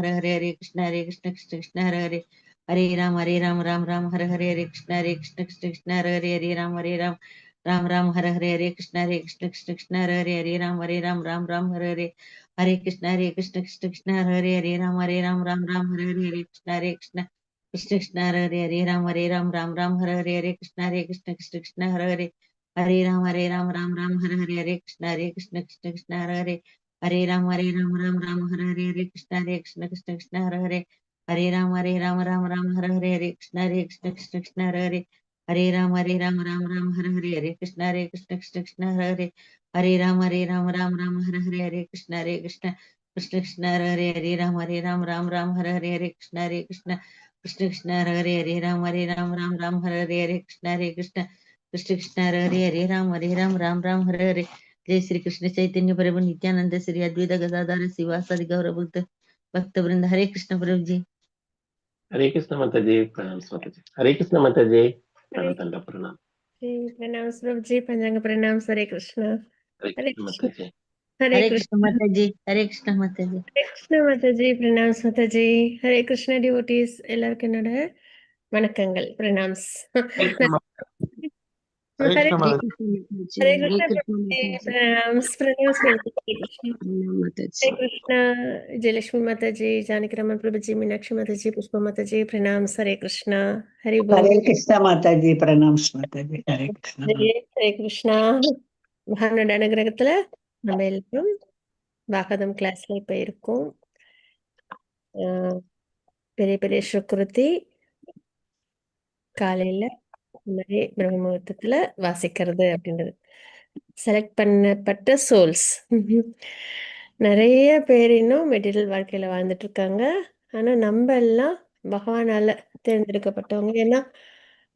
हरे हरे हरे कृष्ण कृष्ण हरे हरे हरे राम राम हरे हरे कृष्ण कृष्ण हरे हरे राम राम हरे हरे कृष्ण हरे हरे राम राम हरे हरे कृष्ण कृष्ण हरे राम हरे हरे कृष्ण कृष्ण हरे राम हरे कृष्ण हरे राम हरे कृष्ण हरे राम हरे कृष्ण हरे कृष्ण हरे कृष्ण हरे कृष्ण हरे राम हरे कृष्ण कृष्ण हरे राम कृष्ण हरे हरे जय श्री कृष्ण चैतन्य प्रभु नित्यानंद श्री अद्वैत गदाधर शिवासादि गौर भक्त वृंद हरे कृष्ण प्रभु जी। हरे कृष्ण माता जी, प्रणाम माता जी। हरे कृष्ण माता जी, हरे प्रणाम प्रणाम। प्रणाम प्रभु जी, पंचांग प्रणाम। हरे कृष्ण। हरे हरे कृष्ण कृष्ण। माता जी। हरे हरे कृष्ण कृष्ण। माता जी, हरे कृष्ण माता जी। हरे कृष्ण माता जी, प्रणाम माता जी। हरे कृष्ण டிவோட்டீஸ் எல்லாருக்கும் என்னோட வணக்கங்கள், பிரணாம்ஸ். हरे कृष्ण माता जी। हरे हरे कृष्ण हरे माता जी। कृष्ण हरे माता जी, कृष्ण प्रभु जी, प्रणाम्स प्रणाम्स प्रभु जी। हरे कृष्ण। प्रणाम माता हरे जी। कृष्ण। जयलक्ष्मी माता जी, जानकी रमन प्रभु जी, मीनाक्षी माता जी, पुष्पा माता जी, प्रणाम्स। हरे कृष्ण। हरि बोल। हरे कृष्ण माता जी, प्रणाम माता जी। हरे कृष्ण। हरे कृष्णா. மகானோட அனுகிரகத்துல நம்ம எல்லாரும் பாகவதம் கிளாஸ்ல இப்ப இருக்கோம். அஹ் பெரிய பெரிய சுக்ருதி காலையில இந்த மாதிரி பிரம்ம முகூர்த்தத்துல வாசிக்கிறது அப்படின்றது செலக்ட் பண்ணப்பட்ட சோல்ஸ். நிறைய பேர் இன்னும் மெட்டீரியல் வாழ்க்கையில வாழ்ந்துட்டு இருக்காங்க. ஆனா நம்ம எல்லாம் பகவானால தேர்ந்தெடுக்கப்பட்டவங்க. ஏன்னா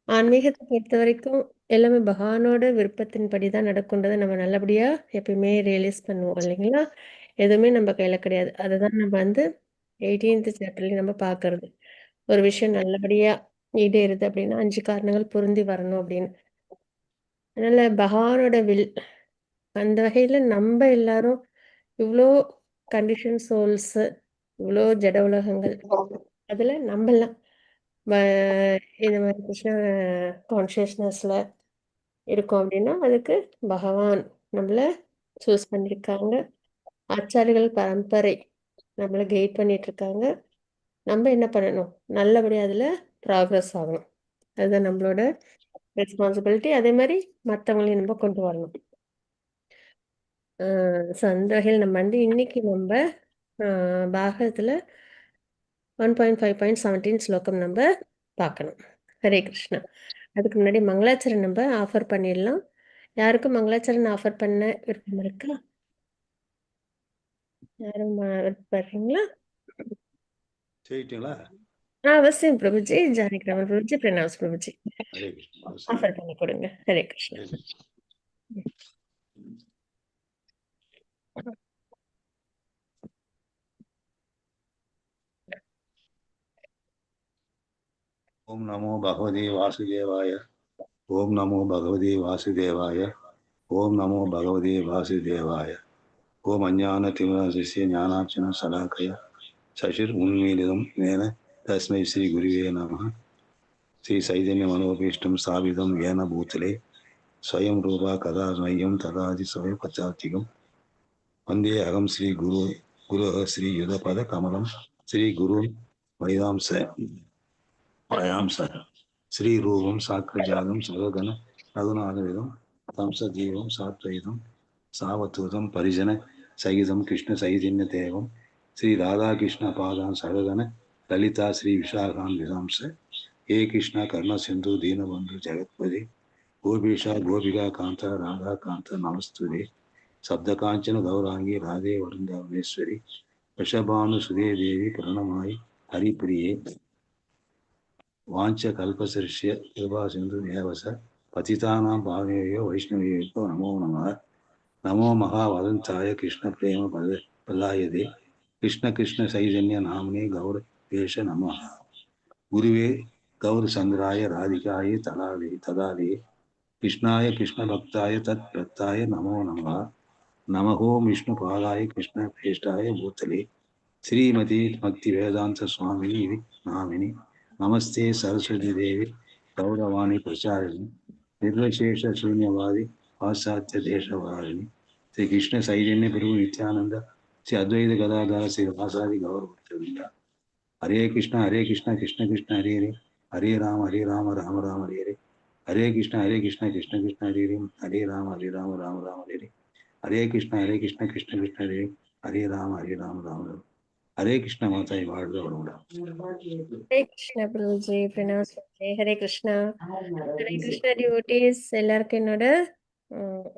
ஆன்மீகத்தை பொறுத்த வரைக்கும் எல்லாமே பகவானோட விருப்பத்தின்படி தான் நடக்குன்றதை நம்ம நல்லபடியா எப்பயுமே ரியலைஸ் பண்ணுவோம் இல்லைங்களா? எதுவுமே நம்ம கையில கிடையாது. அதுதான் நம்ம வந்து 18th சாப்டர்லயும் நம்ம பார்க்கறது. ஒரு விஷயம் நல்லபடியா ஈடேறுது அப்படின்னா 5 காரணங்கள் பொருந்தி வரணும் அப்படின்னு. அதனால பகவானோட வில் அந்த வகையில நம்ம எல்லாரும் இவ்வளோ கண்டிஷன் சோல்ஸ், இவ்வளோ ஜட உலகங்கள், அதுல நம்மெல்லாம் இந்த மாதிரி கிருஷ்ண கான்ஷியஸ்னஸ்ல இருக்கோம் அப்படின்னா அதுக்கு பகவான் நம்மள சூஸ் பண்ணியிருக்காங்க. ஆச்சாரிகள் பரம்பரை நம்மளை கைட் பண்ணிட்டு இருக்காங்க. நம்ம என்ன பண்ணணும்? நல்லபடியா அதுல ப்ராக்ரஸ் ஆகணும். அதுதான் நம்மளோட ரெஸ்பான்சிபிலிட்டி. அதே மாதிரி மற்றவங்களையும் நம்ம கொண்டு வரணும். ஸோ அந்த வகையில் நம்ம வந்து இன்னைக்கு நம்ம பாகவத்துல 1.5.17 ஸ்லோகம் நம்ம பார்க்கணும். ஹரே கிருஷ்ணா. அதுக்கு முன்னாடி மங்களாச்சரண் நம்ம ஆஃபர் பண்ணிடலாம். யாருக்கும் மங்களாச்சரண் ஆஃபர் பண்ண விருப்பம் இருக்கா? யாரும் விருப்பப்படுறீங்களா? செய்யிட்டீங்களா? அவசியம் பிரபுஜி. ஜானகிராமன் பிரபுஜி, பிரணாஸ் பிரபுஜி ஹரே கிருஷ்ணா. ஆஃபர் பண்ணி கொடுங்க. ஹரே கிருஷ்ணா. ஹரே கிருஷ்ணா. ஓம் நமோ பகவதே வாசுதேவாய. ஓம் நமோ பகவதே வாசுதேவாய. ஓம் நமோ பகவதே வாசுதேவாய. ஓம் அஞ்ஞான திமிரசிய ஞானார்ச்சன சலாக்கய சசிர் உன்மீலிதம் மேன தஸ்மை ஸ்ரீ குருவே நமः. ஸ்ரீ சைதன்ய மனோபீஷ்டம் ஸ்தாபிதம் ஏன பூத்தலே ஸ்வயம் ரூபா கதா ஸ்மயம் ததாதி ஸ்வய பச்சாத்திகம் வந்தே அகம் ஸ்ரீ குரு ஸ்ரீ யுதபத கமலம் ஸ்ரீ குரு வைதாம்ச வயாம்ச ஸ்ரீ ரூபம் சாக்கிரஜாதம் சககன ரகுநாதவிதம் தம்ச ஜீவம் சாத்வைதம் சாவத்வதம் பரிஜன சகிதம் கிருஷ்ண சைதன்ய தேவம் ஸ்ரீ ராதாகிருஷ்ண பாதான் சககன லலிதா ஸ்ரீ விஷாகான் விதாம்ச ஏ கிருஷ்ணா கர்ண சிந்து தீனபந்து ஜெகத்பதி கோபீஷா கோபிகா காந்தா ராதா காந்த நமஸ்துதே சப்த காஞ்சன கௌராங்கி ராதே வருந்தாவனேஸ்வரி ரிஷபானு சுதே தேவி பிரணமாய் ஹரிப்பிரியே வாஞ்ச கல்பசரிஷ்ய கிருபா சிந்து தேவச பதிதானாம் பாவனேயோ வைஷ்ணவேயோ நமோ நம நமோ மகா வதந்தாய கிருஷ்ண பிரேம பல்லாயதே கிருஷ்ண கிருஷ்ண சைதன்ய நாமினே கௌர தேஷ நம குருவே கௌர சந்திராய ராதிகாய ததாலே கிருஷ்ணாய கிருஷ்ண பக்தாய தத் பிரத்தாய நமோ நம நமஹோ விஷ்ணு பாதாய கிருஷ்ண பிரேஷ்டாய பூத்தலே श्रीमती भक्ति वेदांत स्वामिनी नामिनी नमस्ते सरस्वती देवी गौरवाणी प्रचारिणी निर्विशेष शून्यवादी पाश्चात्य देशवारिणी श्री कृष्ण चैतन्य प्रभु नित्यानंद श्री अद्वैत गदाधर श्री वासादि गौरव हरे कृष्ण कृष्ण कृष्ण हरे हरे हरे राम राम राम हरे कृष्ण कृष्ण कृष्ण हरे राम राम राम हरे कृष्ण कृष्ण हरे राम राम राम हरे कृष्ण माता வாழ்க வளமுடன். ஹரே கிருஷ்ணா பிரபுஜி, பிரணவ் சுவாமி. ஹரே கிருஷ்ணா. ஹரே கிருஷ்ணா டிவோட்டீஸ் எல்லாருக்கும் என்னோட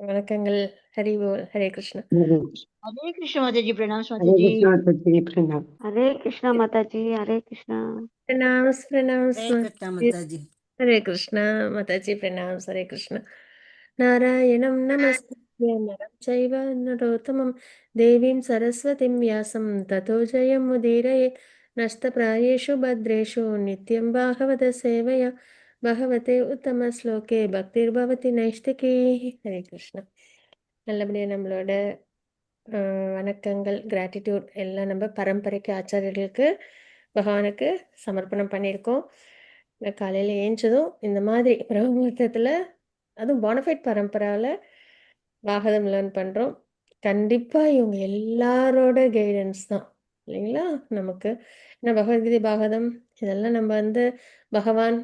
வணக்கங்கள். ஹரி போல். ஹரே கிருஷ்ணா. हरे कृष्ण माता जी, प्रणाम माता हरे जी। कृष्ण माता जी प्रणाम। हरे कृष्णा माता जी, हरे कृष्णा। प्रणाम प्रणाम हरे स्वामी। कृष्ण माता जी। हरे कृष्णा माताजी, प्रणाम। हरे कृष्ण। नारायणं नमस्कृत्य नरं चैव नरोत्तमं देवीं सरस्वतीं व्यासं ततो जयमुदीरयेत्। नष्टप्रायेषु भद्रेषु नित्यं भागवत सेवया भगवते उत्तमश्लोके भक्तिर्भवति नैष्टिकी. हरे कृष्ण. நல்லபடியாக நம்மளோட வணக்கங்கள், கிராட்டிடியூட் எல்லாம் நம்ம பரம்பரைக்கு ஆச்சாரியர்களுக்கு பகவானுக்கு சமர்ப்பணம் பண்ணியிருக்கோம். நான் காலையில் ஏஞ்சதும் இந்த மாதிரி பிரம்மமுகூர்த்தத்தில், அதுவும் பானஃபைட் பரம்பராவில் பாகவதம் லேர்ன் பண்ணுறோம். கண்டிப்பாக இவங்க எல்லாரோட கைடன்ஸ் தான் இல்லைங்களா நமக்கு. ஏன்னா பகவத்கீதை, பாகவதம் இதெல்லாம் நம்ம பகவான்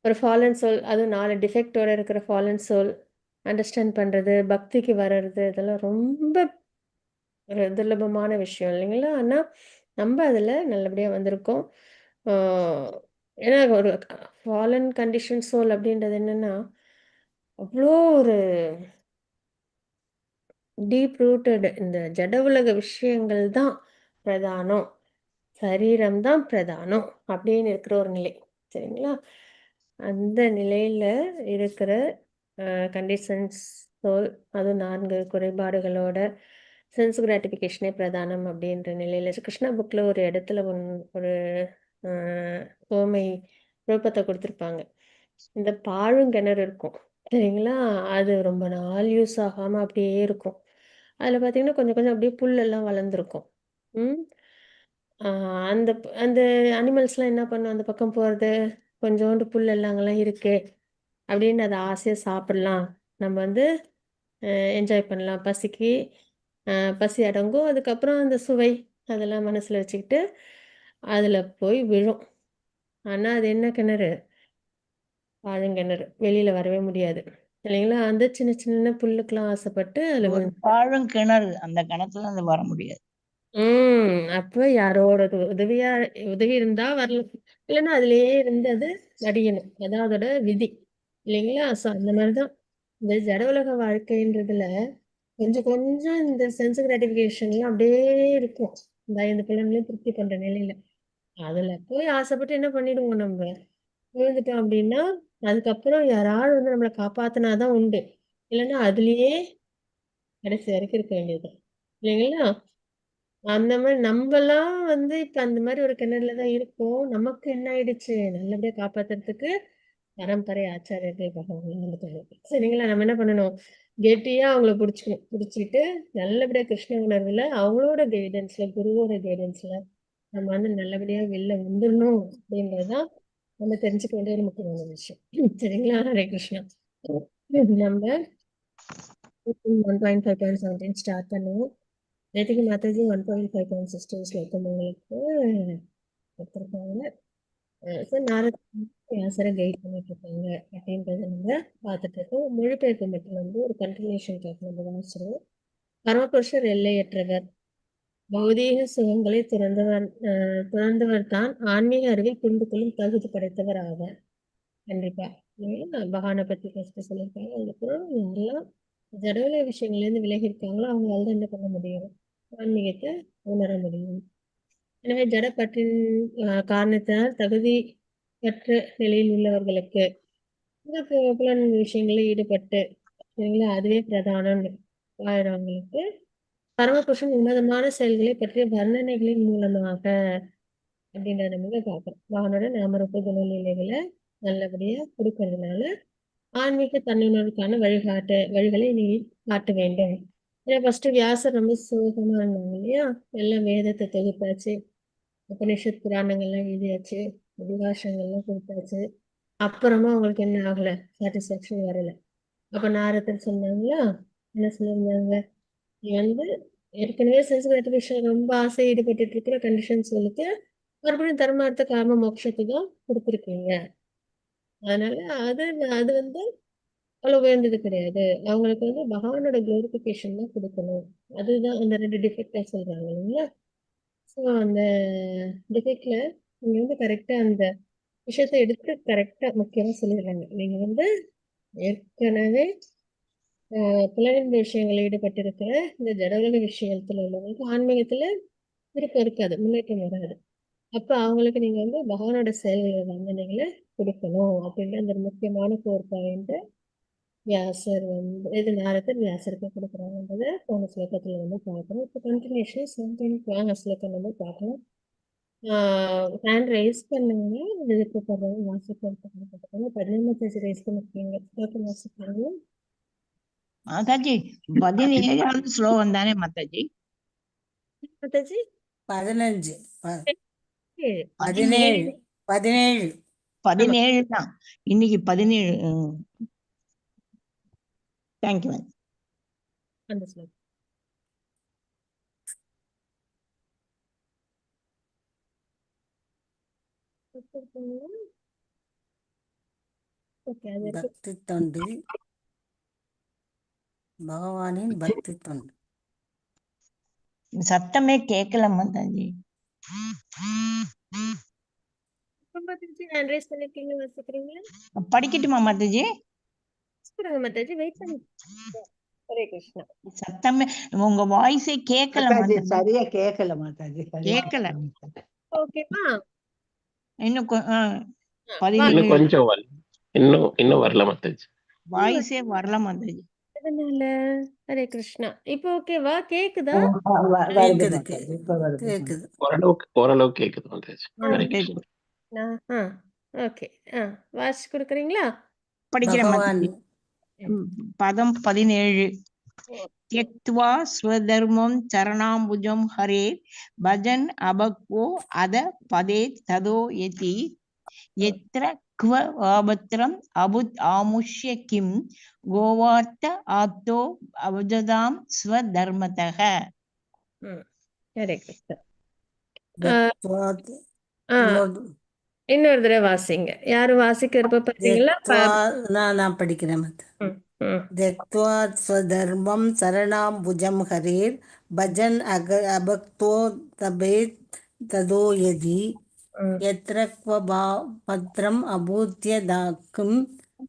ஒரு ஃபாலன் சோல், அதுவும் 4 டிஃபெக்டோட இருக்கிற ஃபாலன் சோல் அண்டர்ஸ்டாண்ட் பண்ணுறது, பக்திக்கு வர்றது, இதெல்லாம் ரொம்ப ஒரு துர்லபமான விஷயம் இல்லைங்களா. ஆனால் நம்ம அதில் நல்லபடியாக வந்திருக்கோம். ஏன்னா ஒரு ஃபாலன் கண்டிஷன் சோல் அப்படின்றது என்னென்னா, அவ்வளோ ஒரு டீப் ரூட்டட் இந்த ஜட உலக விஷயங்கள் தான் பிரதானம், சரீரம் தான் பிரதானம் அப்படின்னு இருக்கிற ஒரு நிலை சரிங்களா. அந்த நிலையில் இருக்கிற கண்டிஷன்ஸ் சோல், அதுவும் 4 குறைபாடுகளோட சென்ஸ் கிராட்டிஃபிகேஷனே பிரதானம் அப்படின்ற நிலையில் கிருஷ்ணா புக்கில் ஒரு இடத்துல ஒரு ஓமை ரூபத்தை கொடுத்துருப்பாங்க. இந்த பாழுங்கிணறு இருக்கும் சரிங்களா, அது ரொம்ப நாள் யூஸ் ஆகாமல் அப்படியே இருக்கும். அதில் பார்த்தீங்கன்னா கொஞ்சம் கொஞ்சம் அப்படியே புல்லெல்லாம் வளர்ந்துருக்கும். அந்த அந்த அனிமல்ஸ்லாம் என்ன பண்ணும், அந்த பக்கம் போகிறது, கொஞ்சோண்டு புல்லெல்லாம் அங்கெல்லாம் இருக்கே அப்படின்னு அதை ஆசையாக சாப்பிடலாம், நம்ம என்ஜாய் பண்ணலாம், பசிக்கு பசி அடங்கும். அதுக்கப்புறம் அந்த சுவை அதெல்லாம் மனசில் வச்சுக்கிட்டு அதில் போய் விழும். ஆனால் அது என்ன கிணறு, பாழுங்கிணறு, வெளியில் வரவே முடியாது இல்லைங்களா. அந்த சின்ன சின்ன புல்லுக்கெல்லாம் ஆசைப்பட்டு அதில் விழும். பாழும் கிணறு, அந்த கிணத்துல இருந்து வர முடியாது. அப்போ யாரோட உதவி இருந்தா வரலாம், இல்லைன்னா அதுலயே இருந்து அது அடியணும், அதான் அதோட விதி இல்லைங்களா. ஸோ அந்த மாதிரிதான் இந்த ஜட உலக வாழ்க்கைன்றதுல கொஞ்சம் கொஞ்சம் இந்த சென்ஸ் கிராட்டிஃபிகேஷன்லாம் அப்படியே இருக்கும். இந்த பிள்ளைங்களையும் திருப்தி பண்ற நிலையில அதுல போய் ஆசைப்பட்டு என்ன பண்ணிடுவோம், நம்ம விழுந்துட்டோம் அப்படின்னா அதுக்கப்புறம் யாராவது நம்மளை காப்பாத்தினாதான் உண்டு, இல்லைன்னா அதுலயே கடைசி வரைக்கும் இருக்க வேண்டியது இல்லைங்களா. அந்த மாதிரி நம்மலாம் இப்ப அந்த மாதிரி ஒரு கிணறுல தான் இருக்கோம். நமக்கு என்ன ஆயிடுச்சு, நல்லபடியா காப்பாத்துறதுக்கு பரம்பரை ஆச்சாரியர்கள் பகவான் சரிங்களா. நம்ம என்ன பண்ணணும், கெட்டியா அவங்கள பிடிச்சிட்டு நல்லபடியா கிருஷ்ண உணர்வுல அவங்களோட கைடன்ஸ்ல, குருவோட கைடன்ஸ்ல நம்ம நல்லபடியா வெளில வந்துடணும் அப்படின்றதுதான் நம்ம தெரிஞ்சுக்க வேண்டிய ஒரு முக்கியமான விஷயம் சரிங்களா. ஹரே கிருஷ்ணா. நம்ம 1.5.17 ஸ்டார்ட் பண்ணுவோம். நேற்றுக்கு மாதாஜி 1.5.16 ஸ்லோகம் உங்களுக்கு கொடுத்துருக்காங்க. சார் நாரத் வியாசரை கைட் பண்ணிட்டு இருக்காங்க அப்படின்றத நம்ம பார்த்துட்டு இருக்கோம். மொழிபெயர்ப்பு மட்டும் ஒரு கண்டினியூஷன் நம்ம வாசிச்சிருவோம். பரமபுருஷர் எல்லையற்றவர், பௌதீக சுகங்களை துறந்தவர் தான் ஆன்மீக அறிவை புரிந்து கொள்ளும் தகுதி படைத்தவர் ஆவார். கண்டிப்பா பகவானை பத்தி ஃபர்ஸ்ட் சொல்லியிருக்காங்க. அதுக்கப்புறம் யாரெல்லாம் ஜடவலை விஷயங்கள்லேருந்து விலகி இருக்காங்களோ அவங்களால தான் என்ன பண்ண முடியும், ஆன்மீகத்தை உணர முடியும். எனவே ஜடப்பற்றின் காரணத்தினால் தகுதியற்ற நிலையில் உள்ளவர்களுக்கு இந்த புலன் விஷயங்களில் ஈடுபட்டு சரிங்களா, அதுவே பிரதானம் வாழ்றவங்களுக்கு பரமபுருஷன் உன்னதமான செயல்களை பற்றிய வர்ணனைகளின் மூலமாக அப்படின்றத நம்ம பார்க்கணும். பகவானோட நாமரூப குணநிலைகளை நல்லபடியா கொடுக்கறதுனால ஆன்மீக தன்னுணர்வுக்கான வழிகளை நீ காட்ட வேண்டும் ஏன்னா ஃபர்ஸ்ட் வியாசர் ரொம்ப சோகமா இருந்தாங்க இல்லையா? எல்லாம் வேதத்தை தொகுத்தாச்சு, உபனிஷத் புராணங்கள்லாம் எழுதியாச்சு, விகாசங்கள்லாம் கொடுத்தாச்சு. அப்புறமா அவங்களுக்கு என்ன ஆகல, சாட்டிஸ்ஃபேக்ஷன் வரல. அப்ப நாரதர் சொன்னாங்களா, என்ன சொல்லியிருந்தாங்க, நீ வந்து ஏற்கனவே சென்ஸ் கிராட்டிஃபிகேஷன் ரொம்ப ஆசை ஈடுபட்டு இருக்கிற கண்டிஷன்ஸ்களுக்கு மறுபடியும் தர்மார்த்த காம மோட்சத்தை தான் கொடுத்துருக்கீங்க. அதனால அது அது வந்து அவ்வளோ வேண்டியது கிடையாது. அவங்களுக்கு வந்து பகவானோட குளோரிஃபிகேஷன் தான் கொடுக்கணும். அதுதான் அந்த 2 டிஃபெக்டா சொல்றாங்க இல்லைங்களா? ஸோ அந்த டிஃபெக்ட்ல நீங்க வந்து கரெக்டா அந்த விஷயத்தை எடுத்து கரெக்டா முக்கியமா சொல்லிடுறாங்க. நீங்க வந்து ஏற்கனவே புலனின்ப விஷயங்களில் ஈடுபட்டிருக்கிற இந்த ஜடவுலக விஷயத்துல உள்ளவங்களுக்கு ஆன்மீகத்துல விருப்பம் இருக்காது, முன்னேற்றம் வராது. அப்ப அவங்களுக்கு நீங்க வந்து பகவானோட செயல்களை வந்து நீங்களே கொடுக்கணும் அப்படின்ற அந்த ஒரு முக்கியமான கோர் பாயிண்ட் வியாசர் வந்து இது நாரதர் வியாசருக்கு கொடுக்குறாங்கன்றத போன ஸ்லோகத்துல வந்து பார்க்கணும். இப்போ கண்டினியூஷன் 17th ஸ்லோகம் வந்து பார்க்கணும். ஹேண்ட் ரைஸ் பண்ணுங்க, விருப்பப்படுறவங்க வாசிக்கிறதுக்கு 17 ரைஸ் பண்ணிருக்கீங்க. ஸ்லோகம் வாசிப்பாங்க. மாதாஜி 17வது ஸ்லோகம் தானே மாதாஜி? மாதாஜி 15 ஏழு. 17 17 17 தான் இன்னைக்கு 17. தேங்க்யூ. அந்த ஸ்லோகம் ஓகே, அது இருக்கு. பக்தி தொண்டில் பகவானின் பக்தி தொண்டு. சத்தமே கேட்கல மாதாஜி. மாதாஜி ஹேண்ட் ரைஸ் பண்ணிருக்கீங்க, வாசிக்கிறீங்களா? படிக்கட்டுமா மாதாஜி? வாசிக்கிறாங்க மாதாஜி, வெயிட் பண்ணி. ஹரே கிருஷ்ணா. சத்தமே உங்க வாய்ஸே கேட்கல மாதாஜி மாதாஜி. சரியா கேட்கல மாதாஜி. கேட்கல. ஓகேவா? இன்னும் இன்னும் 17 கொஞ்சம் வரல. இன்னும் வரல மாதாஜி. வாய்ஸே வரல மாதாஜி. அதனால ஹரே கிருஷ்ணா. இப்போ ஓகேவா? கேக்குதா? வருது கேக்குது மாதாஜி, இப்ப வருது. கேக்குது. ஓரளவுக்கு கேக்குது மாதாஜி. ஹரே கிருஷ்ணா. ஓகே. வாசிச்சு கொடுக்குறீங்களா? படிக்கிற பகவான் மாதாஜி. பதம் 17. त्यक्त्वा स्वधर्मं चरणाम्बुजं हरे भजन् अभक्वो अद पदे तदो यति यत्र क्व वाबत्रम् अबुद् आमुष्य किं गोवार्थ आप्तो अवजदां स्वधर्मतः. ஹரே கிருஷ்ணா. தெக்த்வாத் ஆ, இன்னொரு- இன்னொரு தடவை வாசிங்க. யாரு வாசிக்க விருப்பப்படுறீங்களா? நான் படிக்கிறேன் மாதா. ம், ம். त्यक्त्वा स्वधर्मं शरणाम्बुजं हरेर् भजन् अभक्तो तबेत् तदो यदि ம். यत्र क्व पत्रम् अभूत्य दाक्कुं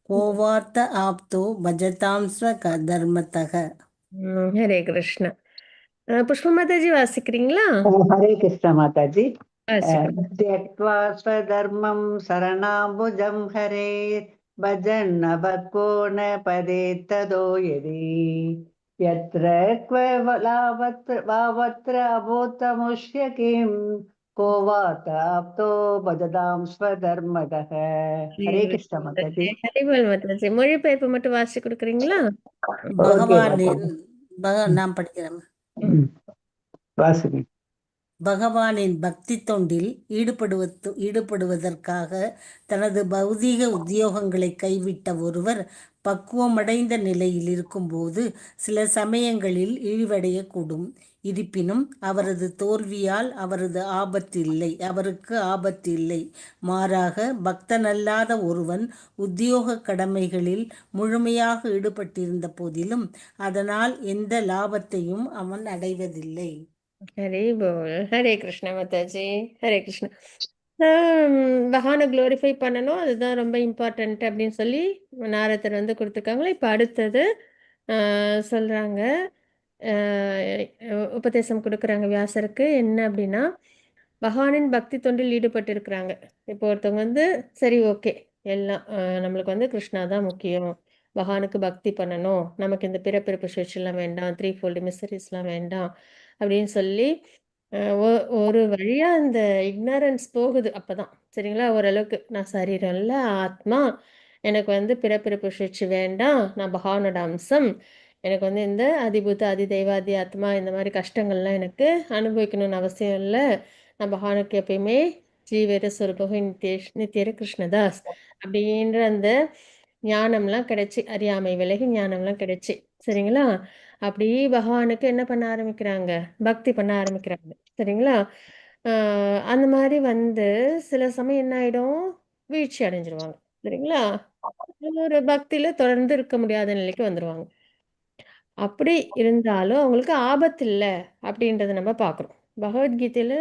कोवार्थ आप्तो भजतां स्वधर्मतः. ஹரே கிருஷ்ணா. புஷ்ப மாதாஜி வாசிக்கிறீங்களா? ஹரே கிருஷ்ண மாதாஜி. வாசிக்கிறேன். त्यक्त्वा स्वधर्मं शरणाम्बुजं हरेत् भजन् अभक्वो न पदे तदो यदि यत्र क्व वावत्र अभूतमुष्य किं को वात आप्तो भजतां स्वधर्मतः. ஹரே கிருஷ்ண மாதாஜி. ஹரிபால் மாதாஜி, மொழிபெயர்ப்பு மட்டும் வாசிச்சு கொடுக்குறீங்களா? பகவானின் நான் படிக்கிறேன். வாசிங்க. பகவானின் பக்தி தொண்டில் ஈடுபடுவதற்காக தனது பௌதீக உத்தியோகங்களை கைவிட்ட ஒருவர் பக்குவமடைந்த நிலையில் இருக்கும்போது சில சமயங்களில் இழிவடையக்கூடும். இருப்பினும் அவரது தோல்வியால் அவருக்கு ஆபத்தில்லை. மாறாக பக்தனல்லாத ஒருவன் உத்தியோக கடமைகளில் முழுமையாக ஈடுபட்டிருந்த போதிலும் அதனால் எந்த லாபத்தையும் அவன் அடைவதில்லை. ஹரி போல். ஹரே கிருஷ்ணா மாதாஜி. ஹரே கிருஷ்ணா. பகவானை குளோரிஃபை பண்ணணும், அதுதான் ரொம்ப இம்பார்ட்டன்ட் அப்படின்னு சொல்லி நாரதர் வந்து கொடுத்துருக்காங்களே. இப்போ அடுத்தது சொல்றாங்க, உபதேசம் கொடுக்குறாங்க வியாசருக்கு. என்ன அப்படின்னா, பகவானின் பக்தி தொண்டில் ஈடுபட்டு இருக்கிறாங்க. இப்போ ஒருத்தவங்க வந்து சரி ஓகே, எல்லாம் நம்மளுக்கு வந்து கிருஷ்ணா தான் முக்கியம், பகவானுக்கு பக்தி பண்ணணும், நமக்கு இந்த பிறப்பிறப்பு சுழற்சிலாம் வேண்டாம், 3 மிஸ்டரிஸ்லாம் வேண்டாம் அப்படின்னு சொல்லி ஒரு வழியா அந்த இக்னரன்ஸ் போகுது. அப்பதான் சரிங்களா, ஓரளவுக்கு நான் சரீரம் இல்ல, ஆத்மா, எனக்கு வந்து பிறப்பிறப்பு சுழற்சி வேண்டாம், நான் பகவானோட அம்சம், எனக்கு வந்து இந்த அதிபூத அதிதெய்வாதி ஆத்மா இந்த மாதிரி கஷ்டங்கள்லாம் எனக்கு அனுபவிக்கணும்னு அவசியம் இல்லை. நான் பகவானுக்கு எப்பயுமே ஜீவேர சொரூபக நித்தியர கிருஷ்ணதாஸ் அப்படின்ற அந்த ஞானம்லாம் கிடைச்சி, அறியாமை விலகி ஞானம்லாம் கிடைச்சி, சரிங்களா? அப்படி பகவானுக்கு என்ன பண்ண ஆரம்பிக்கிறாங்க, பக்தி பண்ண ஆரம்பிக்கிறாங்க, சரிங்களா? அந்த மாதிரி வந்து சில சமயம் என்ன ஆயிடும், வீழ்ச்சி அடைஞ்சிருவாங்க, சரிங்களா? ஒரு பக்தியில தொடர்ந்து இருக்க முடியாத நிலைக்கு வந்துருவாங்க. அப்படி இருந்தாலும் அவங்களுக்கு ஆபத்து இல்லை அப்படின்றத நம்ம பார்க்குறோம். பகவத்கீதையில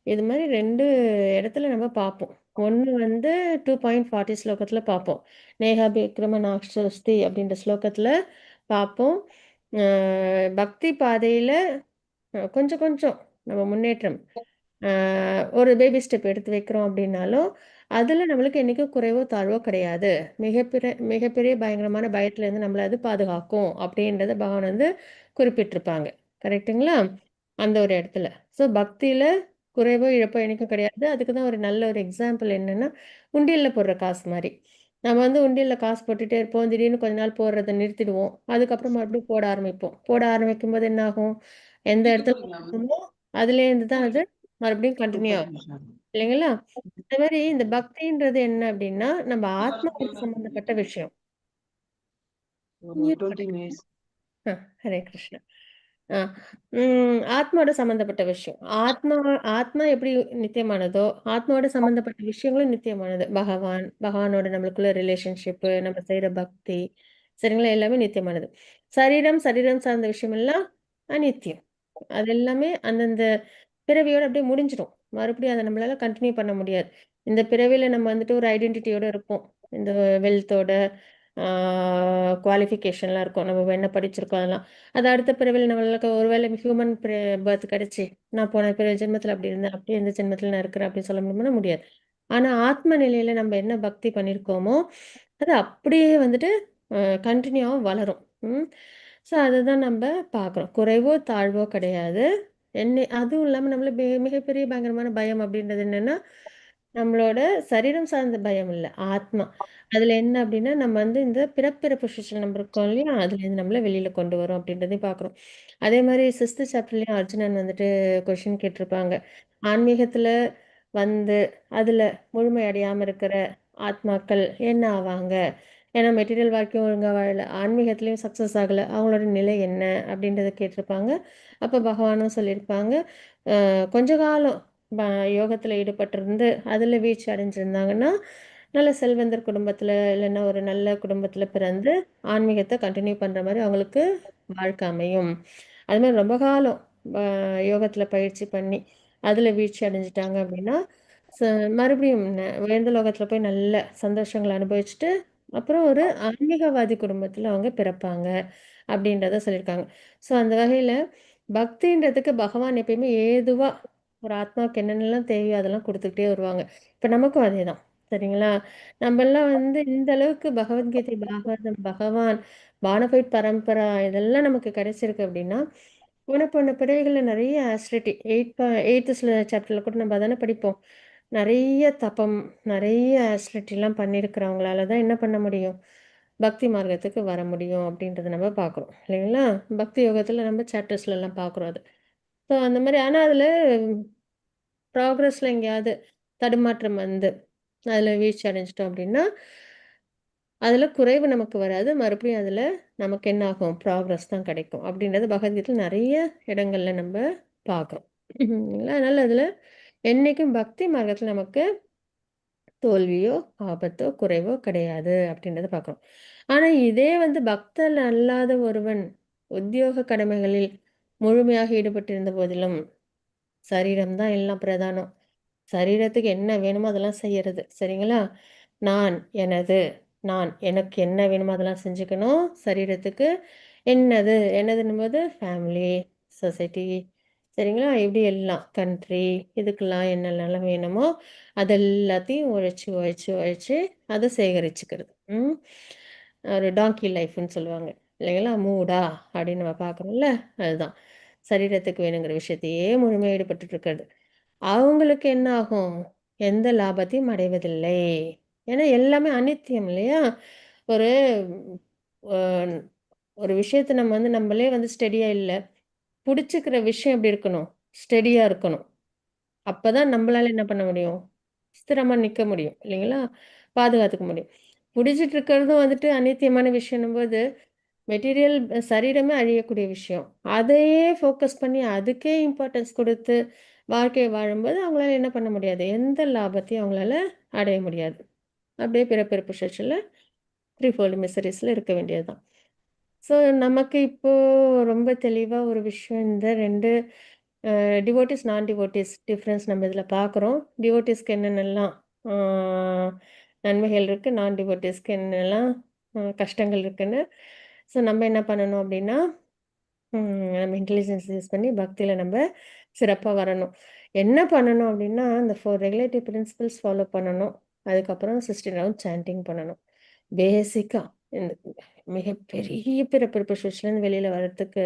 இது மாதிரி 2 இடத்துல நம்ம பார்ப்போம். ஒண்ணு வந்து 2.40 ஸ்லோகத்துல பார்ப்போம். நேஹாபிக்ரம நாக்ஷஸ்தி அப்படின்ற ஸ்லோகத்துல பார்ப்போம். பக்தி பாதையில கொஞ்சம் கொஞ்சம் நம்ம முன்னேற்றம் ஒரு பேபி ஸ்டெப் எடுத்து வைக்கிறோம் அப்படின்னாலும், அதுல நம்மளுக்கு என்னைக்கும் குறைவோ தாழ்வோ கிடையாது. மிகப்பெரிய பயங்கரமான பயத்துலேருந்து நம்மள அது பாதுகாக்கும் அப்படின்றத பகவான் வந்து குறிப்பிட்டிருப்பாங்க. கரெக்ட்டுங்களா? அந்த ஒரு இடத்துல. ஸோ பக்தியில குறைவோ இழப்போ என்னைக்கும் கிடையாது. அதுக்கு தான் ஒரு நல்ல ஒரு எக்ஸாம்பிள் என்னன்னா, உண்டியல்ல போடுற காசு மாரி. நம்ம வந்து உண்டியல்ல காசு போட்டுட்டே இருப்போம். திடீர்னு கொஞ்ச நாள் போடுறத நிறுத்திடுவோம். அதுக்கப்புறம் மறுபடியும் போட ஆரம்பிப்போம். போட ஆரம்பிக்கும்போது என்ன ஆகும்? எந்த இடத்துல போட்டோமோ அதுலேருந்து தான் அது மறுபடியும் கன்டின்யூ ஆகும். இல்லைங்களா? இந்த மாரி இந்த பக்தின்றது என்ன அப்படின்னா, நம்ம ஆத்மாவோட சம்பந்தப்பட்ட விஷயம். ஆ, ஹரே கிருஷ்ணா. ஆ, ஆத்மாவோட சம்பந்தப்பட்ட விஷயம். ஆத்மா ஆத்மா எப்படி நித்தியமானதோ, ஆத்மாவோட சம்பந்தப்பட்ட விஷயங்களும் நித்தியமானது. பகவானோட நம்மளுக்குள்ள ரிலேஷன்ஷிப்பு, நம்ம செய்ற பக்தி, சரிங்களா? எல்லாமே நித்தியமானது. சரீரம் சார்ந்த விஷயம் எல்லாம் அநித்தியம். அது எல்லாமே அந்தந்த பிறவியோட அப்படியே முடிஞ்சிடும். மறுபடியும் அத நம்மளால கன்டின்யூ பண்ண முடியாது. இந்த பிறவியில நம்ம வந்துட்டு ஒரு ஐடென்டிட்டியோட இருப்போம். இந்த வெல்த்தோட ஆ குவாலிஃபிகேஷன்லாம் இருக்கும். நம்ம என்ன படிச்சிருக்கோம் அதெல்லாம். அது அடுத்த பிறவில நம்மளுக்கு ஒருவேளை ஹியூமன் பர்த் கிடைச்சு, நான் போன ஜென்மத்தில அப்படி இருந்தேன். அப்படியே இந்த ஜென்மத்தில நான் இருக்கிறேன் அப்படின்னு சொல்ல முடியுமானா முடியாது. ஆனா ஆத்ம நிலையில நம்ம என்ன பக்தி பண்ணியிருக்கோமோ, அது அப்படியே வந்துட்டு அ கன்டினியூவா வளரும். ம். ஸோ அதுதான் நம்ப பார்க்குறோம். குறைவோ, தாழ்வோ கிடையாது. அதுவும் இல்லாம நம்மள மிகப்பெரிய பயங்கரமான பயம் அப்படின்றது என்னன்னா, நம்மளோட சரீரம் சார்ந்த பயம் இல்ல. ஆத்மா. அதுல என்ன அப்படின்னா, நம்ம வந்து இந்த பிறப்பிறப்பு சுழற்சியில நம்ம இருக்கோம் இல்லையா? அதுலேருந்து நம்மள வெளியில கொண்டு வரும் அப்படின்றதையும் பார்க்குறோம். அதே மாரி 6த் சாப்டர்லயும் அர்ஜுனன் வந்துட்டு கொஸ்டின் கேட்டிருப்பாங்க. ஆன்மீகத்துல வந்து அதுல முழுமை அடையாம இருக்கிற ஆத்மாக்கள் என்ன ஆவாங்க? ஏன்னா மெட்டீரியல் வாழ்க்கையும் ஒழுங்கா வாழல. ஆன்மீகத்திலயும் சக்சஸ் ஆகல. அவங்களோட நிலை என்ன? அப்படின்றத கேட்டிருப்பாங்க. அப்ப பகவானும் சொல்லியிருப்பாங்க. கொஞ்ச காலம் ப யோகத்துல ஈடுபட்டிருந்து, அதுல வீழ்ச்சி அடைஞ்சிருந்தாங்கன்னா, நல்ல செல்வந்தர் குடும்பத்துல, இல்லைன்னா ஒரு நல்ல குடும்பத்துல பிறந்து, ஆன்மீகத்த கன்டின்யூ பண்ற மாரி அவங்களுக்கு வாழ்க்கை அமையும். அது மாரி ரொம்ப காலம் ப யோகத்துல பயிற்சி பண்ணி, அதுல வீழ்ச்சி அடைஞ்சுட்டாங்க அப்படின்னா, ச மறுபடியும் உயர்ந்த லோகத்துல போய் நல்ல சந்தோஷங்கள அனுபவிச்சுட்டு, அப்புறம் ஒரு ஆன்மீகவாதி குடும்பத்துல அவங்க பிறப்பாங்க, அப்படின்றத சொல்லியிருக்காங்க. ஸோ அந்த வகையில பக்தின்றதுக்கு பகவான் எப்பயுமே ஏதுவா ஒரு ஆத்மாவுக்கு என்னென்னலாம் தேவையோ அதெல்லாம் குடுத்துக்கிட்டே வருவாங்க. இப்ப நமக்கும் அதேதான். சரிங்களா? நம்பலாம் வந்து இந்த அளவுக்கு பகவத்கீதை, பாகவதம், பகவான், பானபைட் பரம்பரா இதெல்லாம் நமக்கு கிடைச்சிருக்கு அப்படின்னா, போன போன பிறவிகள்ல நெறைய ஆஸ்டிரிட்டி 8த் சாப்டர்ல கூட நம்ம அதானே படிப்போம். நெறைய தபம், நெறைய ஆஸ்டிரிட்டிலாம் பண்ணியிருக்கிறவங்களால தான் என்ன பண்ண முடியும்? பக்தி மார்க்கத்துக்கு வர முடியும் அப்படின்றத நம்ம பார்க்குறோம். இல்லைங்களா? பக்தி யோகத்துல நம்ம சாப்டர்ஸ்லலாம் பார்க்குறோம் அது. ஸோ அந்த மாரி ஆனா அதுல ப்ராக்ரஸ்ல எங்கேயாவது தடுமாற்றம் வந்து, அதுல வீழ்ச்சி அடைஞ்சுட்டோம் அப்படின்னா, அதுல குறைவு நமக்கு வராது. மறுபடியும் அதுல நமக்கு என்ன ஆகும்? ப்ராக்ரஸ் தான் கிடைக்கும். அப்படின்றது பகவத்கீதையில நெறைய இடங்கள்ல நம்ப பார்க்குறோம். இல்லைங்களா? அதனால அதுல என்னைக்கும் பக்தி மார்க்கத்துல நமக்கு தோல்வியோ, ஆபத்தோ, குறைவோ கிடையாது அப்படின்றத பார்க்குறோம். ஆனா இதே வந்து பக்தன் அல்லாத ஒருவன் உத்தியோக கடமைகளில் முழுமையாக ஈடுபட்டிருந்த போதிலும், சரீரம் தான் எல்லாம் பிரதானம். சரீரத்துக்கு என்ன வேணுமோ அதெல்லாம் செய்யறது. சரிங்களா? நான், எனது, எனக்கு என்ன வேணுமோ அதெல்லாம் செஞ்சுக்கணும். சரீரத்துக்கு என்னதுன்னும்போது ஃபேமிலி, சொசைட்டி, சரிங்களா? இப்படி எல்லாம் கண்ட்ரி இதுக்கெல்லாம் என்னென்னலாம் வேணுமோ அது எல்லாத்தையும் உழைச்சு அதை சேகரிச்சுக்கிறது. ம். ஒரு டாங்கி லைஃப்ன்னு சொல்லுவாங்க. இல்லைங்களா? மூடா அப்படின்னு நம்ம பார்க்குறோம்ல, அதுதான். சரீரத்துக்கு வேணுங்கிற விஷயத்தையே முழுமையா ஈடுபட்டுட்டு இருக்கிறது. அவங்களுக்கு என்ன ஆகும்? எந்த லாபத்தையும் அடைவதில்லை. ஏன்னா எல்லாமே அநித்தியம் இல்லையா? ஒரு அ ஒரு விஷயத்தை நம்ம வந்து நம்மளே வந்து ஸ்டெடியா இல்லை, பிடிச்சிக்கிற விஷயம் எப்படி இருக்கணும், ஸ்டெடியா இருக்கணும். அப்பதான் நம்மளால என்ன பண்ண முடியும், ஸ்திரமா நிக்க முடியும் இல்லைங்களா, பாதுகாத்துக்க முடியும். பிடிச்சிட்டு இருக்கிறதும் வந்துட்டு அநித்தியமான விஷயம்னும் போது மெட்டீரியல் சரீரமே அழியக்கூடிய விஷயம். அதையே ஃபோக்கஸ் பண்ணி அதுக்கே இம்பார்ட்டன்ஸ் கொடுத்து வாழ்க்கையை வாழும்போது அவங்களால என்ன பண்ண முடியாது, எந்த லாபத்தையும் அவங்களால அடைய முடியாது. அப்படியே பிறப்பிறப்பு சுழற்சியில் த்ரீ ஃபோல்டு மிசரிஸில் இருக்க வேண்டியதுதான். ஸோ நமக்கு இப்போ ரொம்ப தெளிவாக ஒரு விஷயம், இந்த ரெண்டு டிவோட்டிஸ் நான் டிவோட்டிஸ் டிஃப்ரென்ஸ் நம்ம இதில் பார்க்குறோம். டிவோட்டிஸ்க்கு என்னென்னலாம் நன்மைகள் இருக்குது, நான் டிவோட்டிஸ்க்கு என்னெல்லாம் கஷ்டங்கள் இருக்குன்னு. ஸோ நம்ம என்ன பண்ணணும் அப்படின்னா, நம்ம இன்டெலிஜென்ஸ் யூஸ் பண்ணி பக்தியில் நம்ம சிறப்பாக வரணும். என்ன பண்ணணும் அப்படின்னா, இந்த 4 ரெகுலேட்டிவ் பிரின்சிபல்ஸ் ஃபாலோ பண்ணணும். அதுக்கப்புறம் 16 ரவுண்ட் சாண்டிங் பண்ணணும். பேசிக்காக இந்த மிகப்பெரிய பிறப்பிறப்பு சுழற்சிலேருந்து வெளியில் வர்றதுக்கு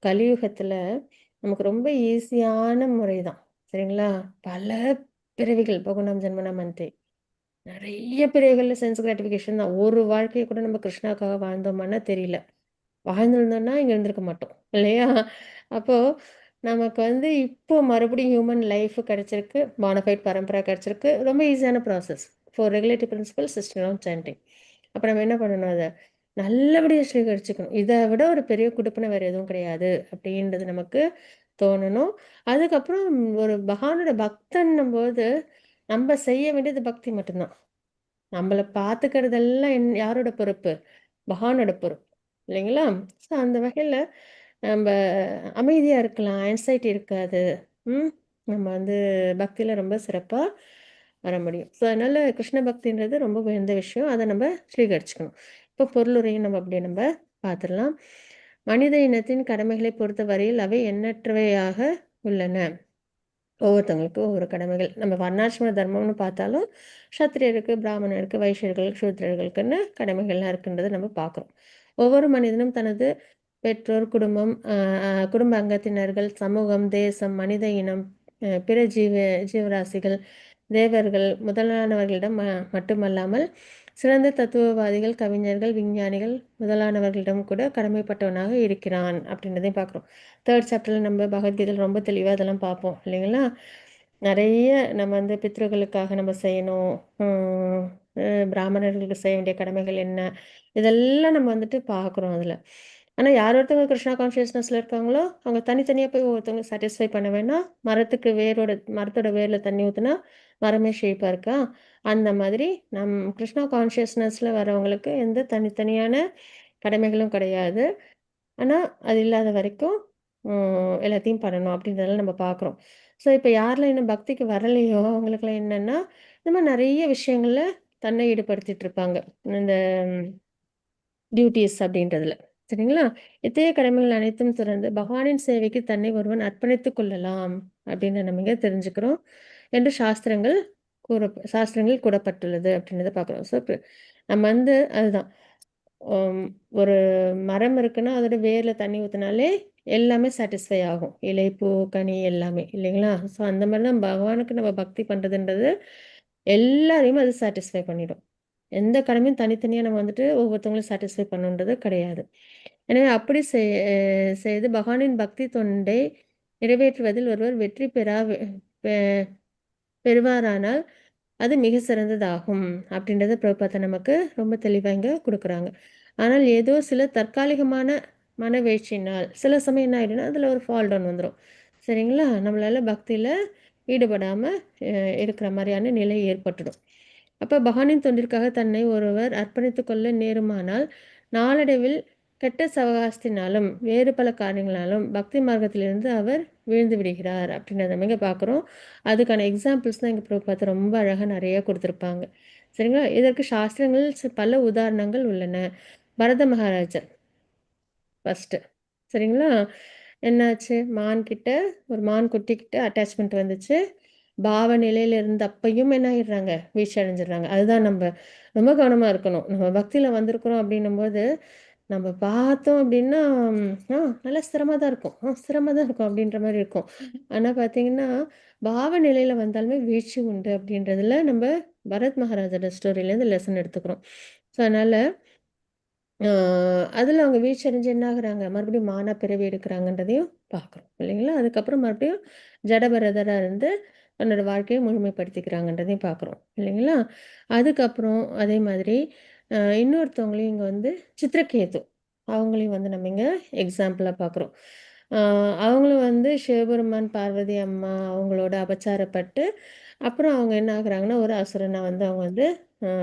கலியுகத்தில் நமக்கு ரொம்ப ஈஸியான முறை தான். சரிங்களா? பல பிறவிகள் பகுனாம் ஜென்மனாமந்தே, நிறைய பிறவிகளில் சென்ஸ் கிராட்டிஃபிகேஷன் தான். ஒரு வாழ்க்கையை கூட நம்ம கிருஷ்ணாக்காக வாழ்ந்தோமான்னா தெரியல. வாழ்ந்திருந்தோம்னா இங்கே இருந்திருக்க மாட்டோம் இல்லையா? அப்போ நமக்கு வந்து இப்போ மறுபடியும் ஹியூமன் லைஃப் கிடைச்சிருக்கு, பானஃபைட் பரம்பரை கிடைச்சிருக்கு. ரொம்ப ஈஸியான process. 4 regulative principle, 16 round sanding. அப்போ நம்ம என்ன பண்ணணும், அதை நல்லபடியாக ஸ்வீகரிச்சுக்கணும். இதை விட ஒரு பெரிய குடுப்பினை வேறு எதுவும் கிடையாது அப்படின்றது நமக்கு தோணணும். அதுக்கப்புறம் ஒரு பகவானோட பக்தன்னும் போது நம்ம செய்ய வேண்டியது பக்தி மட்டும்தான். நம்மளை பார்த்துக்கிறதெல்லாம் யாரோட பொறுப்பு, பகவானோட பொறுப்பு இல்லைங்களா? ஸோ அந்த வகையில் நம்ம அமைதியாக இருக்கலாம், ஆன்சைட்டி இருக்காது. நம்ம வந்து பக்தியில் ரொம்ப சிறப்பாக வர முடியும். ஸோ அதனால் கிருஷ்ண பக்தின்றது ரொம்ப உயர்ந்த விஷயம். அதை நம்ம ஸ்வீகரிச்சுக்கணும். இப்போ பொருளுரையும் நம்ம அப்படியே நம்ம பார்த்துடலாம். மனித இனத்தின் கடமைகளை பொறுத்த வரையில் அவை எண்ணற்றவையாக உள்ளன. ஒவ்வொருத்தவங்களுக்கும் ஒவ்வொரு கடமைகள். நம்ம வர்ணாசிரம தர்மம்னு பார்த்தாலும் சத்திரியருக்கு, பிராமணருக்கு, வைஷ்யர்கள், சூத்திரர்களுக்குன்னு கடமைகள்லாம் இருக்குன்றதை நம்ம பார்க்குறோம். ஒவ்வொரு மனிதனும் தனது பெற்றோர், குடும்பம், குடும்ப அங்கத்தினர்கள், சமூகம், தேசம், மனித இனம், பிற ஜீவராசிகள், தேவர்கள் முதலானவர்களிடம் மட்டுமல்லாமல் சிறந்த தத்துவவாதிகள், கவிஞர்கள், விஞ்ஞானிகள் முதலானவர்களிடம் கூட கடமைப்பட்டவனாக இருக்கிறான் அப்படின்றதையும் பார்க்குறோம். 3rd சாப்டரில் நம்ம பகவத்கீதையில் ரொம்ப தெளிவாக அதெல்லாம் பார்ப்போம் இல்லைங்களா? நிறைய நம்ம வந்து பித்ருக்களுக்காக நம்ம செய்யணும், பிராமணர்களுக்கு செய்ய வேண்டிய கடமைகள் என்ன, இதெல்லாம் நம்ம வந்துட்டு பார்க்குறோம் அதில். ஆனால் யார் ஒருத்தவங்க கிருஷ்ணா கான்ஷியஸ்னஸில் இருக்காங்களோ அவங்க தனித்தனியாக போய் ஒவ்வொருத்தவங்க சாட்டிஸ்ஃபை பண்ண வேணாம். மரத்தோட வேரில் தண்ணி ஊற்றுனா மரமே ஷேப்பாக இருக்கா? அந்த மாதிரி கிருஷ்ணா கான்ஷியஸ்னஸில் வரவங்களுக்கு எந்த தனித்தனியான கடமைகளும் கிடையாது. ஆனால் அது இல்லாத வரைக்கும் எல்லாத்தையும் பண்ணணும் அப்படின்றதெல்லாம் நம்ம பார்க்குறோம். ஸோ இப்போ யாரெல்லாம் இன்னும் பக்திக்கு வரலையோ அவங்களுக்குலாம் என்னென்னா, இந்த மாதிரி நிறைய விஷயங்களில் தன்னை ஈடுபடுத்திட்டு இருப்பாங்க இந்த டியூட்டிஸ் அப்படின்றதுல. சரிங்களா? இத்தகைய கடமைகள் அனைத்தும் துறந்து பகவானின் சேவைக்கு தன்னை ஒருவன் அர்ப்பணித்துக் கொள்ளலாம் அப்படின்னு நம்ம இங்கே தெரிஞ்சுக்கிறோம் என்று சாஸ்திரங்கள் கூறப்பட்டுள்ளது அப்படின்றத பார்க்குறோம். ஸோ நம்ம வந்து அதுதான், ஒரு மரம் இருக்குன்னா அதோட வேரில் தண்ணி ஊற்றினாலே எல்லாமே சாட்டிஸ்ஃபை ஆகும், இலை, பூ, கனி எல்லாமே இல்லைங்களா? ஸோ அந்த மாதிரி தான் பகவானுக்கு நம்ம பக்தி பண்ணுறதுன்றது எல்லாரையுமே அது சாட்டிஸ்ஃபை பண்ணிடும். எந்த கடமையும் தனித்தனியாக நம்ம வந்துட்டு ஒவ்வொருத்தவங்களும் சாட்டிஸ்ஃபை பண்ணுன்றது கிடையாது. எனவே அப்படி செய்து பகவானின் பக்தி தொண்டை நிறைவேற்றுவதில் ஒருவர் வெற்றி பெறுவாரானால் அது மிக சிறந்ததாகும் அப்படின்றத பிரபுபாதா நமக்கு ரொம்ப தெளிவாக இங்கே கொடுக்குறாங்க. ஆனால் ஏதோ சில தற்காலிகமான மனவேழ்ச்சினால் சில சமயம் என்ன ஆகிடும்னா அதில் ஒரு ஃபால் டவுன் வந்துடும். சரிங்களா? நம்மளால் பக்தியில் ஈடுபடாமல் இருக்கிற மாதிரியான நிலை ஏற்பட்டுடும். அப்போ பகவானின் தொண்டிற்காக தன்னை ஒருவர் அர்ப்பணித்து கொள்ள நேருமானால் நாளடைவில் கெட்ட சவகாசத்தினாலும் வேறு பல காரியங்களாலும் பக்தி மார்க்கத்திலிருந்து அவர் வீழ்ந்து விடுகிறார் அப்படின்றத நம்ம இங்கே பார்க்குறோம். அதுக்கான எக்ஸாம்பிள்ஸ் தான் இங்கே பார்த்து ரொம்ப அழகாக நிறைய கொடுத்துருப்பாங்க. சரிங்களா? இதற்கு சாஸ்திரங்கள் பல உதாரணங்கள் உள்ளன. பரத மகாராஜர் ஃபஸ்ட்டு, சரிங்களா? என்னாச்சு, ஒரு மான் குட்டிக்கிட்ட அட்டாச்மெண்ட் வந்துச்சு. பாவ நிலையில் இருந்தப்பையும் என்ன ஆகிடுறாங்க, வீழ்ச்சி அடைஞ்சிடுறாங்க. அதுதான் நம்ம ரொம்ப கவனமாக இருக்கணும். நம்ம பக்தியில் வந்திருக்கிறோம் அப்படின்னும் போது நம்ம பார்த்தோம் அப்படின்னா நல்லா ஸ்திரமாக தான் இருக்கும் அப்படின்ற மாதிரி இருக்கும். ஆனால் பார்த்தீங்கன்னா பாவ நிலையில் வந்தாலுமே வீழ்ச்சி உண்டு அப்படின்றதுல நம்ம பரத் மகாராஜோட ஸ்டோரியிலேருந்து லெசன் எடுத்துக்கிறோம். ஸோ அதனால் அதில் அவங்க வீழ்ச்சி அடைஞ்சு என்ன ஆகுறாங்க, மறுபடியும் மானா பிறவி எடுக்கிறாங்கன்றதையும் பார்க்குறோம் இல்லைங்களா. அதுக்கப்புறம் மறுபடியும் ஜடபரதராக இருந்து தன்னோட வாழ்க்கையை முழுமைப்படுத்திக்கிறாங்கன்றதையும் பார்க்குறோம் இல்லைங்களா. அதுக்கப்புறம் அதே மாதிரி இன்னொருத்தவங்களையும் இங்கே வந்து சித்திரகேது, அவங்களையும் வந்து நம்ம இங்கே எக்ஸாம்பிளாக பார்க்குறோம். அவங்களும் வந்து சிவபெருமான் பார்வதி அம்மா அவங்களோட அபச்சாரப்பட்டு அப்புறம் அவங்க என்ன ஆகுறாங்கன்னா ஒரு அசுரனா வந்து அவங்க வந்து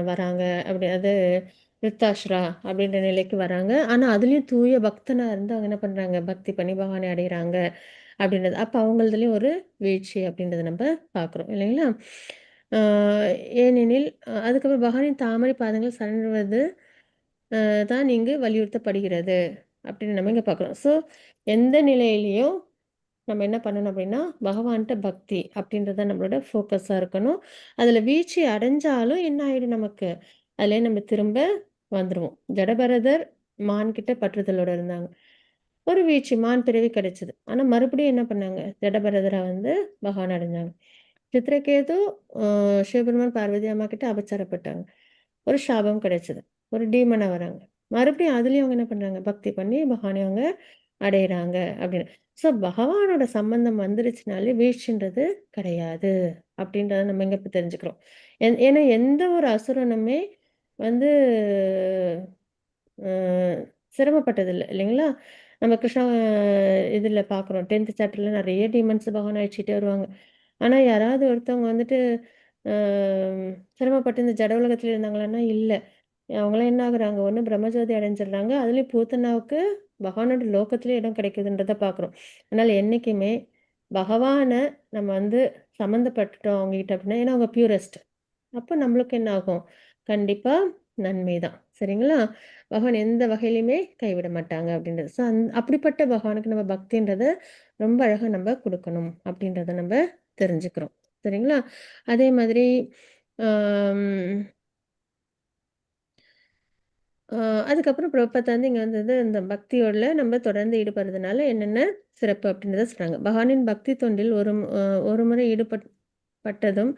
வராங்க. அப்படி அது விருத்தாசுரா அப்படின்ற நிலைக்கு வராங்க. ஆனா அதுலயும் தூய பக்தனா இருந்து அவங்க என்ன பண்றாங்க, பக்தி பண்ணி பகவானை அடையறாங்க அப்படின்றது. அப்ப அவங்களதுலயும் ஒரு வீழ்ச்சி அப்படின்றத நம்ம பார்க்குறோம் இல்லைங்களா? ஆ ஏனெனில் அதுக்கப்புறம் பகவானின் தாமரை பாதங்கள் சரணடைவது தான் இங்கு வலியுறுத்தப்படுகிறது அப்படின்னு நம்ம இங்க பார்க்குறோம். ஸோ எந்த நிலையிலயும் நம்ம என்ன பண்ணணும் அப்படின்னா, பகவான்ட்ட பக்தி அப்படின்றது தான் நம்மளோட ஃபோக்கஸா இருக்கணும். அதுல வீழ்ச்சி அடைஞ்சாலும் என்ன ஆயிடும் நமக்கு, அதிலே நம்ம திரும்ப வந்துருவோம். ஜடபரதர் மான் கிட்ட பற்றுதலோட இருந்தாங்க. ஒரு வீழ்ச்சி மான் பிறவி கிடைச்சது. ஆனா மறுபடியும் என்ன பண்ணாங்க, ஜடபரதரா வந்து பகவான் அடைஞ்சாங்க. சித்ரகேது சிவபெருமான் பார்வதி அம்மா கிட்ட அபச்சாரப்பட்டாங்க. ஒரு சாபம் கிடைச்சது. ஒரு டீமனா வராங்க. மறுபடியும் அதுலயும் அவங்க என்ன பண்றாங்க, பக்தி பண்ணி பகவானை அவங்க அடையறாங்க அப்படின்னு. ஸோ பகவானோட சம்பந்தம் வந்துருச்சுனாலே வீழ்ச்சின்றது கிடையாது அப்படின்றத நம்ம இங்க இப்ப தெரிஞ்சுக்கிறோம். ஏன்னா எந்த ஒரு அசுரனுமே வந்து அஹ், சிரமப்பட்டதில்லை இல்லைங்களா. நம்ம கிருஷ்ணா இதுல பார்க்குறோம் 10th சாப்டர்ல நிறைய டீமன்ஸ் பகவான் அழிச்சிட்டே வருவாங்க. ஆனா யாராவது ஒருத்தவங்க வந்துட்டு அஹ், சிரமப்பட்டு இந்த ஜட உலகத்துல இருந்தாங்களான்னா இல்ல. அவங்களாம் என்ன ஆகுறாங்க, ஒண்ணு பிரம்மஜோதி அடைஞ்சிடுறாங்க. அதுலயும் பூத்தனாவுக்கு பகவானோட லோகத்திலே இடம் கிடைக்குதுன்றத பார்க்குறோம். அதனால என்னைக்குமே பகவான நம்ம வந்து சம்மந்தப்பட்டுட்டோம் அவங்ககிட்ட அப்படின்னா, ஏன்னா அவங்க பியூரஸ்ட். அப்போ நம்மளுக்கு என்ன ஆகும், கண்டிப்பா நன்மை தான். சரிங்களா. பகவான் எந்த வகையிலுமே கைவிட மாட்டாங்க அப்படின்றது. ஸோ அப்படிப்பட்ட பகவானுக்கு நம்ம பக்தின்றத ரொம்ப அழகா நம்ம கொடுக்கணும் அப்படின்றத நம்ம தெரிஞ்சுக்கிறோம். சரிங்களா. அதே மாதிரி ஆம், அதுக்கப்புறம் பிரபுபாதா வந்து இங்க வந்தது இந்த பக்தியோட நம்ம தொடர்ந்து ஈடுபடுறதுனால என்னென்ன சிறப்பு அப்படின்றத சொல்றாங்க. பகவானின் பக்தி தொண்டில் ஒரு முறை ஈடுபட்டதும்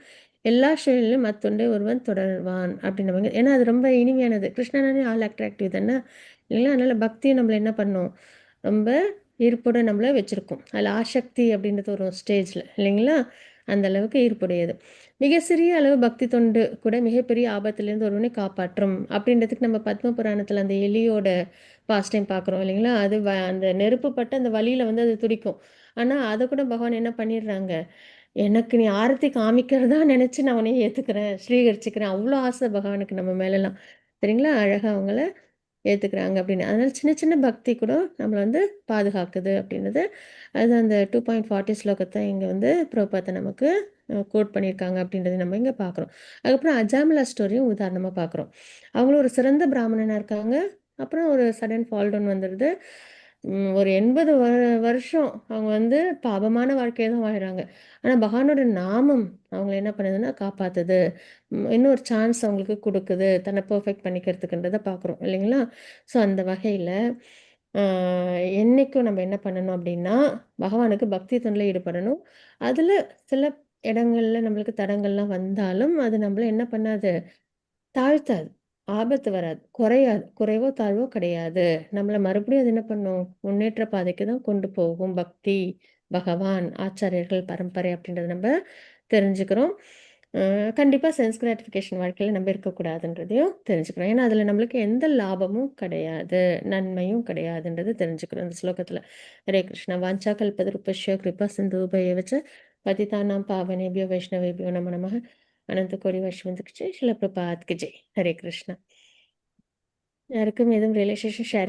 எல்லா சூழ்நிலையிலும் அத்தொண்டை ஒருவன் தொடர்வான் அப்படின்னு. ஏன்னா அது ரொம்ப இனிமையானது. கிருஷ்ணனாலே ஆல் அட்ராக்டிவ் தானே இல்லைங்களா. அதனால பக்தியை நம்மள என்ன பண்ணும், ரொம்ப ஈர்ப்போட நம்மள வச்சிருக்கும். அதில் ஆசக்தி அப்படின்றது ஒரு ஸ்டேஜில் இல்லைங்களா, அந்த அளவுக்கு ஈர்ப்புடையது. மிக சிறிய அளவு பக்தி தொண்டு கூட மிகப்பெரிய ஆபத்திலிருந்து ஒருவனை காப்பாற்றும் அப்படின்றதுக்கு நம்ம பத்ம புராணத்தில் அந்த எலியோட பாஸ்ட் டைம் பார்க்குறோம் இல்லைங்களா. அது அந்த நெருப்பு பட்டு அந்த வழியில் வந்து அது துடிக்கும். ஆனால் அதை கூட பகவான் என்ன பண்ணிடுறாங்க, எனக்கு நீ ஆரத்தி காமிக்கிறதா நினச்சி நான் உன்னைய ஏற்றுக்கிறேன் ஸ்வீகரிச்சுக்கிறேன். அவ்வளோ ஆசை பகவானுக்கு நம்ம மேலெல்லாம். சரிங்களா. அழகாக அவங்கள ஏற்றுக்கிறாங்க அப்படின்னு. அதனால சின்ன சின்ன பக்தி கூட நம்மளை வந்து பாதுகாக்குது அப்படின்றது. அது அந்த 2.40 ஸ்லோகத்தை இங்கே வந்து பிரபுபாதா நமக்கு கோட் பண்ணியிருக்காங்க அப்படின்றத நம்ம இங்கே பார்க்குறோம். அதுக்கப்புறம் அஜாமலா ஸ்டோரியும் உதாரணமாக பார்க்குறோம். அவங்களும் ஒரு சிறந்த பிராமணனாக இருக்காங்க. அப்புறம் ஒரு சடன் ஃபால் டவுன் வந்துடுது. ஒரு 80 வருஷம் அவங்க வந்து பாபமான வாழ்க்கையை தான் வாழ்கிறாங்க. ஆனால் பகவானோட நாமம் அவங்கள என்ன பண்ணுதுன்னா காப்பாத்துது. இன்னொரு சான்ஸ் அவங்களுக்கு கொடுக்குது தன்னை பெர்ஃபெக்ட் பண்ணிக்கிறதுக்குன்றதை பார்க்குறோம் இல்லைங்களா. ஸோ அந்த வகையில் என்னைக்கும் நம்ம என்ன பண்ணணும் அப்படின்னா, பகவானுக்கு பக்தி தொண்டில் ஈடுபடணும். அதில் சில இடங்கள்ல நம்மளுக்கு தடங்கள்லாம் வந்தாலும் அது நம்மள என்ன பண்ணாது, தாழ்த்தாது. ஆபத்து வராது. குறையாது. குறைவோ தாழ்வோ கிடையாது. நம்மள மறுபடியும் அது என்ன பண்ணும், முன்னேற்ற பாதைக்கு தான் கொண்டு போகும். பக்தி, பகவான், ஆச்சாரியர்கள், பரம்பரை அப்படின்றத நம்ம தெரிஞ்சுக்கிறோம். கண்டிப்பா சென்ஸ் கிராட்டிஃபிகேஷன் வாழ்க்கையில நம்ம இருக்கக்கூடாதுன்றதையும் தெரிஞ்சுக்கிறோம். ஏன்னா அதில நம்மளுக்கு எந்த லாபமும் கிடையாது. நன்மையும் கிடையாதுன்றது தெரிஞ்சுக்கிறோம் இந்த ஸ்லோகத்தில. ஹரே கிருஷ்ணா. வாஞ்சா கல்பதருபஸ்ய கிருபா சிந்தூபயேவ ச பதிதானாம் பாவனேபியோ வைஷ்ணவேபியோ நமோ நமः. अनंत कोटि वैष्णव शिला प्रपात की जय. हरे कृष्णा. யாருக்கும் எதுவும் ரியலைசேஷன் ஷேர்